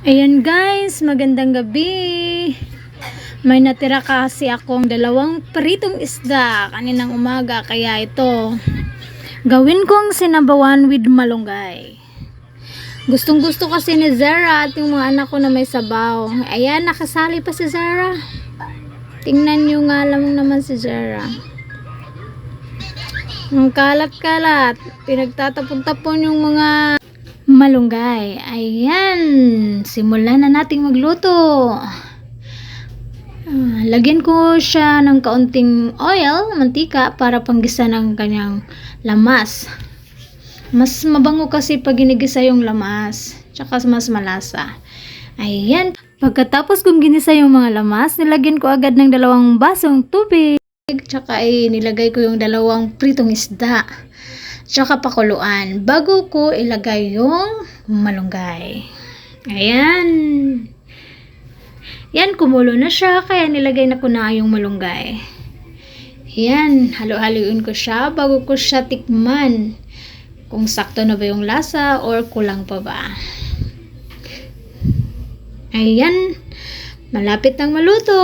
Ayan guys, magandang gabi. May natira kasi akong dalawang pritong isda kaninang umaga, kaya ito gawin kong sinabawan with malunggay. Gustong gusto kasi ni Zara at yung mga anak ko na may sabaw. Ayan, nakasali pa si Zara. Tingnan nyo nga lang naman si Zara. Ang kalat-kalat, pinagtatapon-tapon yung mga malunggay. Ayan, simulan na nating magluto. Lagyan ko siya ng kaunting oil, mantika, para panggisa ng kanyang lamas. Mas mabango kasi pag ginigisa yung lamas, tsaka mas malasa. Ayan, pagkatapos kong ginisa yung mga lamas, nilagyan ko agad ng 2 basong tubig. Tsaka nilagay ko yung 2 pritong isda, tsaka pakuluan bago ko ilagay yung malunggay. Ayan. Yan, kumulo na siya, kaya nilagay na ko na yung malunggay. Ayan, halo-haloin ko siya bago ko siya tikman kung sakto na ba yung lasa or kulang pa ba. Ayan, malapit nang maluto,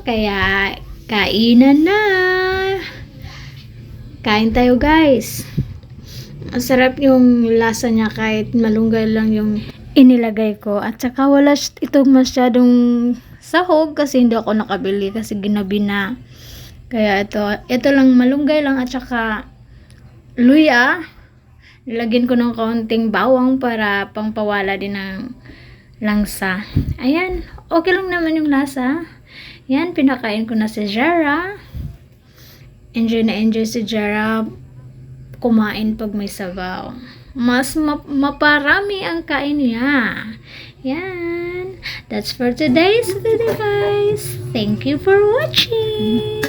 kaya kainan na. Kain tayo guys. Masarap yung lasa niya kahit malunggay lang yung inilagay ko. At saka wala itong masyadong sahog kasi hindi ako nakabili kasi ginabi na. Kaya ito lang, malunggay lang at saka luya. Nilagyan ko ng kaunting bawang para pangpawala din ng langsa. Ayan, okay lang naman yung lasa. Yan, pinakain ko na si Zara. Enjoy na enjoy si Zara kumain pag may sabaw. Mas maparami ang kain niya. Yan. That's for today's video guys. Thank you for watching.